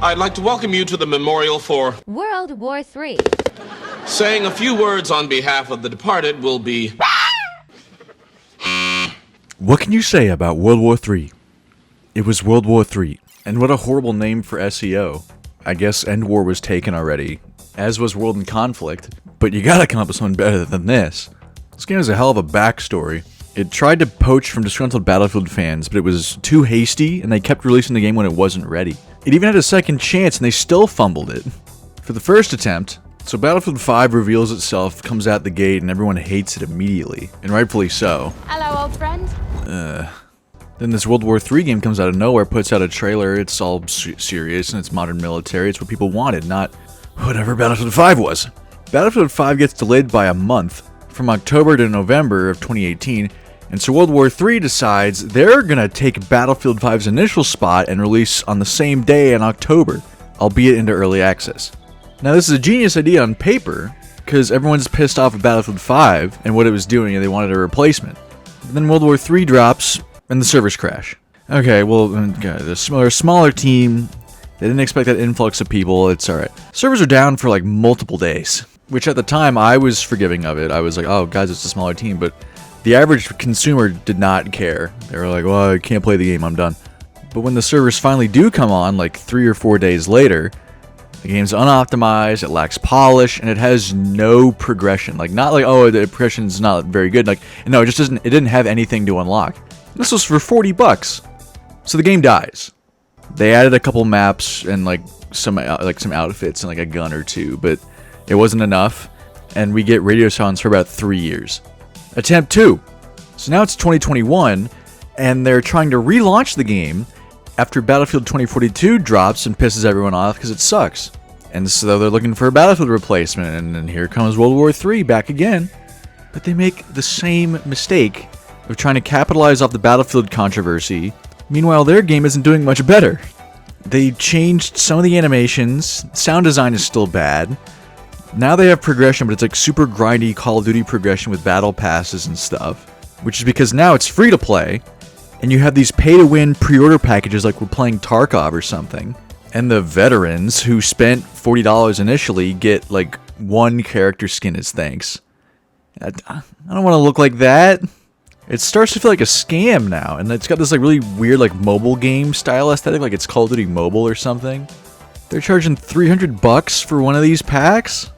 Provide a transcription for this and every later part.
I'd like to welcome you to the memorial for World War III. Saying a few words on behalf of the departed will be... What can you say about World War III? It was World War III. And what a horrible name for SEO. I guess End War was taken already, as was World in Conflict, but you gotta come up with something better than this. This game has a hell of a backstory. It tried to poach from disgruntled Battlefield fans, but it was too hasty, and they kept releasing the game when it wasn't ready. It even had a second chance, and they still fumbled it. For the first attempt, so Battlefield 5 reveals itself, comes out the gate, and everyone hates it immediately, and rightfully so. Hello, old friend. Then this World War III game comes out of nowhere, puts out a trailer, it's all serious, and it's modern military, it's what people wanted, not whatever Battlefield 5 was. Battlefield 5 gets delayed by a month, from October to November of 2018, and so World War III decides they're gonna take Battlefield 5's initial spot and release on the same day in October, albeit into early access. Now this is a genius idea on paper, because everyone's pissed off at Battlefield 5 and what it was doing and they wanted a replacement. But then World War III drops, and the servers crash. Okay, well, they're a smaller team, they didn't expect that influx of people, it's alright. Servers are down for like multiple days, which at the time I was forgiving of it. I was like, oh guys, it's a smaller team, but the average consumer did not care. They were like, well, I can't play the game, I'm done. But when the servers finally do come on, like 3 or 4 days later, the game's unoptimized, it lacks polish, and it has no progression. Like, not like, oh, the progression's not very good. Like, no, it didn't have anything to unlock. This was for $40. So the game dies. They added a couple maps and like some outfits and like a gun or two, but it wasn't enough, and we get radio silence for about 3 years. Attempt 2. So now it's 2021, and they're trying to relaunch the game after Battlefield 2042 drops and pisses everyone off because it sucks. And so they're looking for a Battlefield replacement, and then here comes World War III back again. But they make the same mistake of trying to capitalize off the Battlefield controversy. Meanwhile, their game isn't doing much better. They changed some of the animations, sound design is still bad. Now they have progression, but it's like super grindy Call of Duty progression with battle passes and stuff. Which is because now it's free to play, and you have these pay-to-win pre-order packages like we're playing Tarkov or something. And the veterans who spent $40 initially get like one character skin as thanks. I don't want to look like that. It starts to feel like a scam now, and it's got this like really weird like mobile game style aesthetic, like it's Call of Duty Mobile or something. They're charging $300 for one of these packs,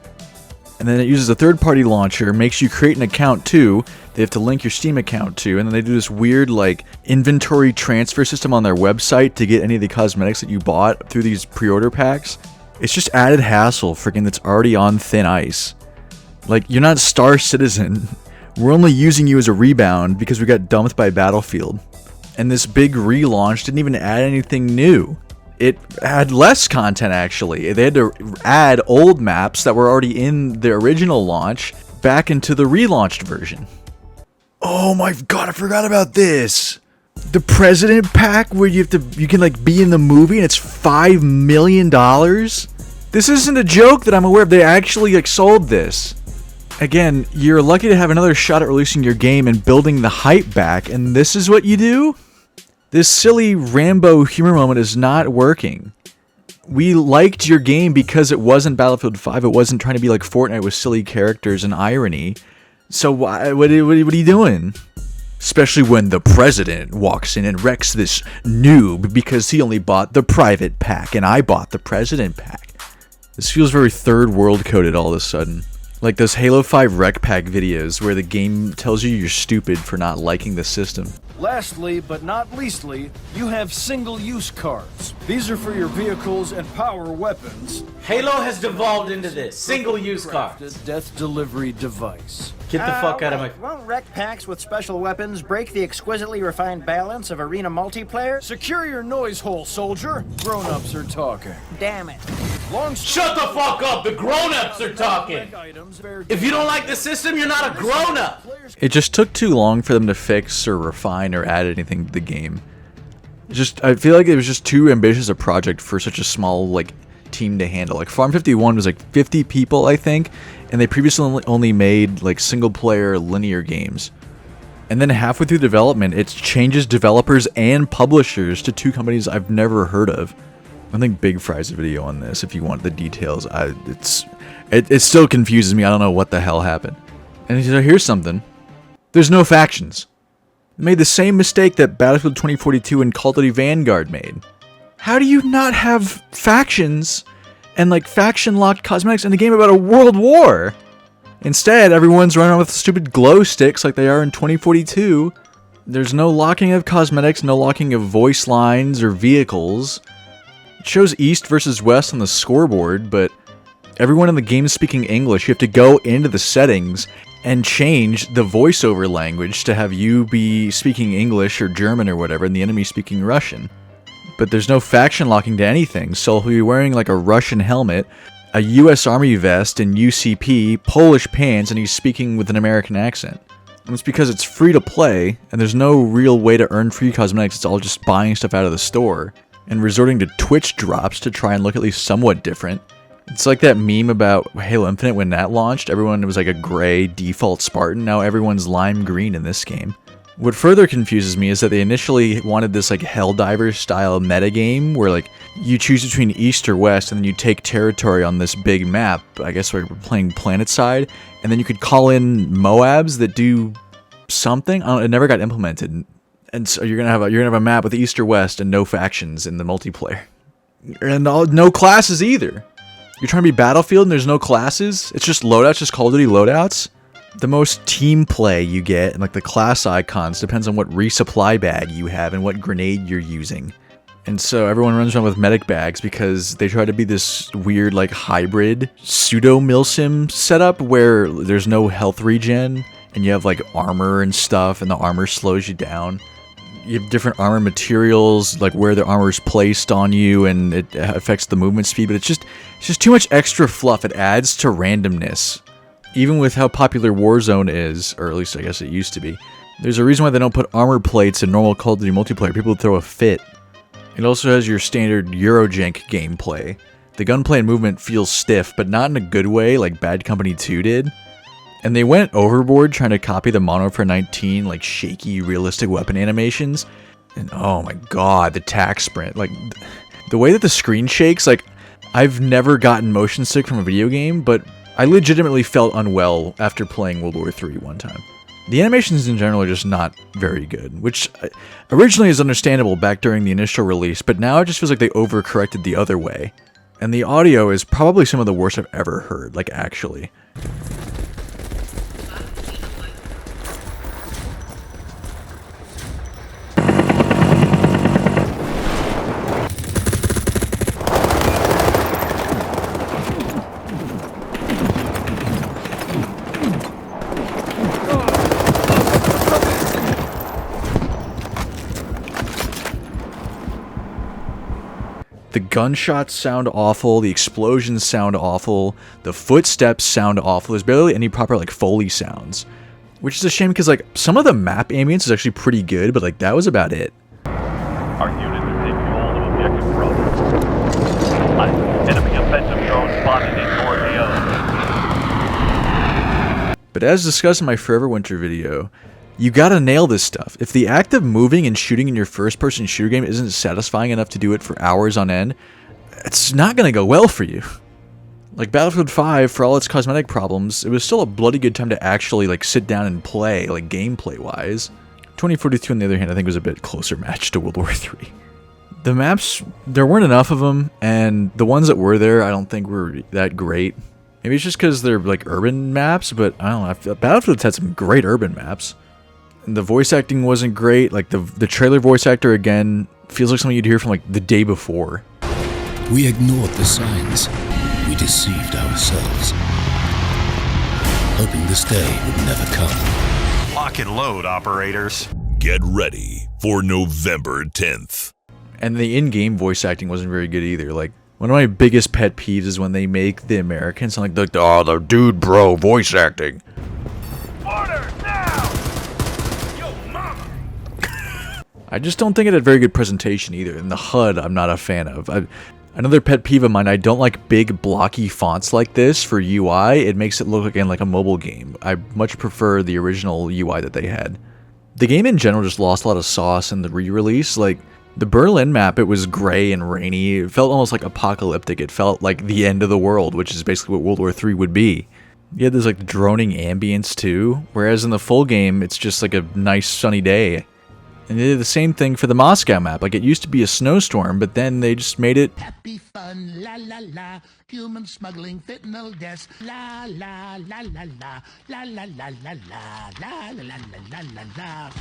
and then it uses a third-party launcher, makes you create an account too. They have to link your Steam account to, and then they do this weird like inventory transfer system on their website to get any of the cosmetics that you bought through these pre-order packs. It's just added hassle, freaking that's already on thin ice. Like, you're not Star Citizen. We're only using you as a rebound because we got dumped by Battlefield. And this big relaunch didn't even add anything new. It had less content, actually. They had to add old maps that were already in the original launch back into the relaunched version. Oh my god, I forgot about this! The President Pack, where you can like be in the movie and it's $5 million? This isn't a joke that I'm aware of. They actually like sold this. Again, you're lucky to have another shot at releasing your game and building the hype back, and this is what you do? This silly Rambo humor moment is not working. We liked your game because it wasn't Battlefield 5, it wasn't trying to be like Fortnite with silly characters and irony. So what are you doing? Especially when the president walks in and wrecks this noob because he only bought the private pack and I bought the president pack. This feels very third world coded all of a sudden. Like those Halo 5 rec pack videos where the game tells you you're stupid for not liking the system. Lastly, but not leastly, you have single-use cards. These are for your vehicles and power weapons. Halo has devolved into this. Single-use cards. Death delivery device. Get the fuck out of my... Won't rec packs with special weapons break the exquisitely refined balance of arena multiplayer? Secure your noise hole, soldier. Grown-ups are talking. Damn it. Shut the fuck up! The grown-ups are talking! If you don't like the system, you're not a grown-up! It just took too long for them to fix or refine or add anything to the game. I feel like it was just too ambitious a project for such a small like team to handle. Like Farm 51 was like 50 people, I think, and they previously only made like single-player linear games. And then halfway through development, it changes developers and publishers to two companies I've never heard of. I think Big Fry's a video on this if you want the details. It still confuses me. I don't know what the hell happened. And so here's something. There's no factions. They made the same mistake that Battlefield 2042 and Call of Duty Vanguard made. How do you not have factions and like faction-locked cosmetics in a game about a world war? Instead, everyone's running around with stupid glow sticks like they are in 2042. There's no locking of cosmetics, no locking of voice lines or vehicles. It shows East versus West on the scoreboard, but everyone in the game is speaking English. You have to go into the settings and change the voiceover language to have you be speaking English or German or whatever, and the enemy speaking Russian. But there's no faction locking to anything, so he'll be wearing like a Russian helmet, a US Army vest and UCP, Polish pants, and he's speaking with an American accent. And it's because it's free to play, and there's no real way to earn free cosmetics. It's all just buying stuff out of the store, and resorting to Twitch drops to try and look at least somewhat different. It's like that meme about Halo Infinite when that launched. Everyone was like a gray default Spartan. Now everyone's lime green in this game. What further confuses me is that they initially wanted this like Helldivers style metagame where like you choose between East or West and then you take territory on this big map. I guess we're playing PlanetSide, and then you could call in Moabs that do something. It never got implemented, and so you're gonna have a map with East or West and no factions in the multiplayer, and no classes either. You're trying to be Battlefield and there's no classes. It's just loadouts, just Call of Duty loadouts. The most team play you get and like the class icons depends on what resupply bag you have and what grenade you're using. And so everyone runs around with medic bags because they try to be this weird like hybrid pseudo milsim setup where there's no health regen and you have like armor and stuff and the armor slows you down. You have different armor materials, like where the armor is placed on you, and it affects the movement speed, but it's just too much extra fluff. It adds to randomness. Even with how popular Warzone is, or at least I guess it used to be, there's a reason why they don't put armor plates in normal Call of Duty multiplayer. People would throw a fit. It also has your standard Eurojank gameplay. The gunplay and movement feels stiff, but not in a good way like Bad Company 2 did. And they went overboard trying to copy the Modern Warfare 19, like, shaky, realistic weapon animations. And oh my god, the tac sprint. Like, the way that the screen shakes, like, I've never gotten motion sick from a video game, but I legitimately felt unwell after playing World War III one time. The animations in general are just not very good, which originally is understandable back during the initial release, but now it just feels like they overcorrected the other way. And the audio is probably some of the worst I've ever heard, like, actually. The gunshots sound awful, the explosions sound awful, the footsteps sound awful. There's barely any proper like Foley sounds, which is a shame because like some of the map ambience is actually pretty good, but like that was about it. Our unit is taking hold of objective Bravo. Enemy offensive drone spotted in your AO. But as discussed in my Forever Winter video, you gotta nail this stuff. If the act of moving and shooting in your first-person shooter game isn't satisfying enough to do it for hours on end, it's not gonna go well for you. Like Battlefield 5, for all its cosmetic problems, it was still a bloody good time to actually like sit down and play, like gameplay-wise. 2042, on the other hand, I think was a bit closer match to World War III. The maps, there weren't enough of them, and the ones that were there, I don't think were that great. Maybe it's just because they're like urban maps, but I don't know. Battlefield's had some great urban maps. And the voice acting wasn't great. Like the trailer voice actor again feels like something you'd hear from like the day before. We ignored the signs. We deceived ourselves, hoping this day would never come. Lock and load, operators. Get ready for November 10th. And the in-game voice acting wasn't very good either. Like one of my biggest pet peeves is when they make the Americans sound like the dude bro voice acting. Order now! Yo, mama! I just don't think it had very good presentation either, and the HUD I'm not a fan of. Another pet peeve of mine, I don't like big blocky fonts like this for UI. It makes it look again like a mobile game. I much prefer the original UI that they had. The game in general just lost a lot of sauce in the re-release. Like, The Berlin map, it was gray and rainy. It felt almost like apocalyptic. It felt like the end of the world, which is basically what World War III would be. You had this like droning ambience too, whereas in the full game, it's just like a nice sunny day. And they did the same thing for the Moscow map. Like, it used to be a snowstorm, but then they just made it happy fun, la la la, human smuggling, fentanyl deaths, la la la la la, la la la la la, la la la la la la.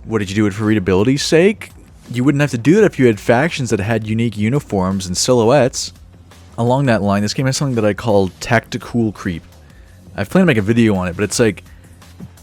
What did you do it for readability's sake? You wouldn't have to do that if you had factions that had unique uniforms and silhouettes. Along that line, this game has something that I call Tacticool Creep. I've planned to make a video on it, but it's like,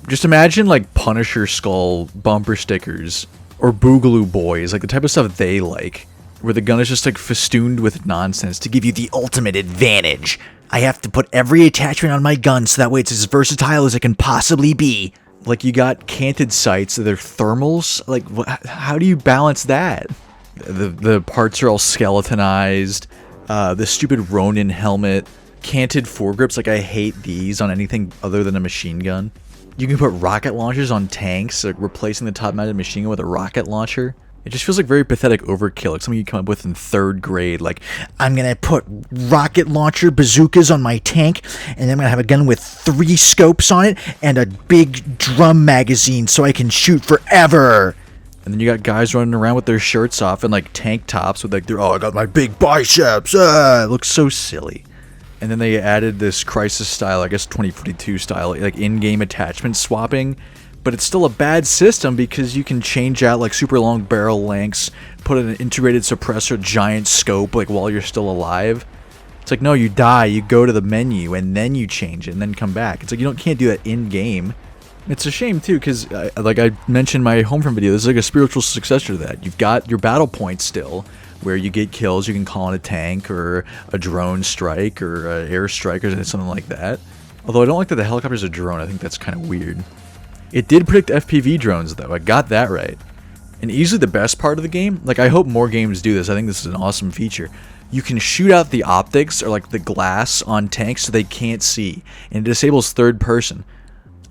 just imagine like Punisher skull bumper stickers or Boogaloo boys, like the type of stuff they like, where the gun is just like festooned with nonsense to give you the ultimate advantage. I have to put every attachment on my gun so that way it's as versatile as it can possibly be. Like, you got canted sights, they're thermals. Like, how do you balance that? The parts are all skeletonized. The stupid Ronin helmet, canted foregrips. Like, I hate these on anything other than a machine gun. You can put rocket launchers on tanks, like replacing the top-mounted machine gun with a rocket launcher. It just feels like very pathetic overkill, like something you come up with in 3rd grade. Like, I'm gonna put rocket launcher bazookas on my tank, and then I'm gonna have a gun with 3 scopes on it and a big drum magazine so I can shoot forever. And then you got guys running around with their shirts off and like tank tops with like, oh, I got my big biceps. It looks so silly. And then they added this Crisis style, I guess 2042 style, like in-game attachment swapping. But it's still a bad system because you can change out like super long barrel lengths, put in an integrated suppressor, giant scope, like while you're still alive. It's like, no, you die, you go to the menu, and then you change it, and then come back. It's like, you can't do that in-game. It's a shame, too, because, like I mentioned in my Homefront video, this is like a spiritual successor to that. You've got your battle points still, where you get kills, you can call in a tank, or a drone strike, or an air strike, or something like that. Although I don't like that the helicopter's a drone, I think that's kind of weird. It did predict FPV drones, though. I got that right. And easily the best part of the game, like, I hope more games do this. I think this is an awesome feature. You can shoot out the optics, or like the glass on tanks so they can't see. And it disables 3rd person.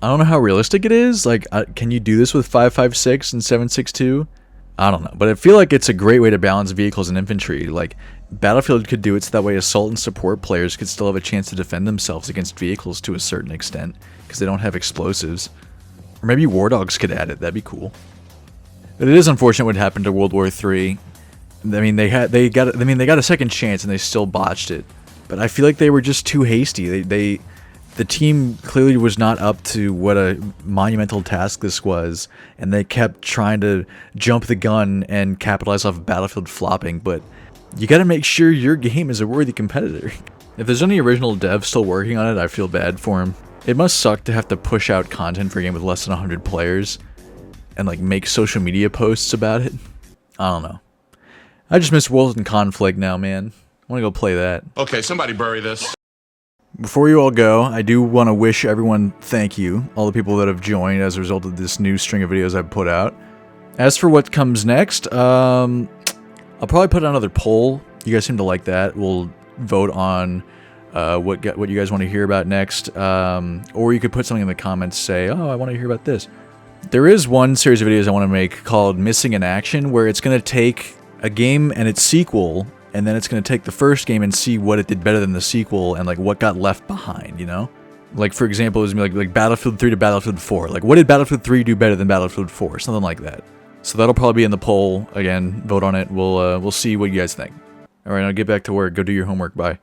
I don't know how realistic it is. Like, can you do this with 5.56 and 7.62? I don't know. But I feel like it's a great way to balance vehicles and infantry. Like, Battlefield could do it so that way assault and support players could still have a chance to defend themselves against vehicles to a certain extent, because they don't have explosives. Or maybe War Dogs could add it. That'd be cool. But it is unfortunate what happened to World War III. I mean, they got a second chance and they still botched it. But I feel like they were just too hasty. The team clearly was not up to what a monumental task this was, and they kept trying to jump the gun and capitalize off of Battlefield flopping. But you got to make sure your game is a worthy competitor. If there's any original devs still working on it, I feel bad for them. It must suck to have to push out content for a game with less than 100 players and like make social media posts about it. I don't know. I just miss World in Conflict now, man. I want to go play that. Okay, somebody bury this. Before you all go, I do want to wish everyone thank you, all the people that have joined as a result of this new string of videos I've put out. As for what comes next, I'll probably put out another poll. You guys seem to like that. We'll vote on what you guys want to hear about next, or you could put something in the comments, say, oh, I want to hear about this. There is one series of videos I want to make called Missing in Action, where it's going to take a game and its sequel, and then it's going to take the first game and see what it did better than the sequel, and like what got left behind, you know? Like, for example, it was like Battlefield 3 to Battlefield 4. Like, what did Battlefield 3 do better than Battlefield 4? Something like that. So that'll probably be in the poll. Again, vote on it. We'll see what you guys think. Alright, now get back to work. Go do your homework. Bye.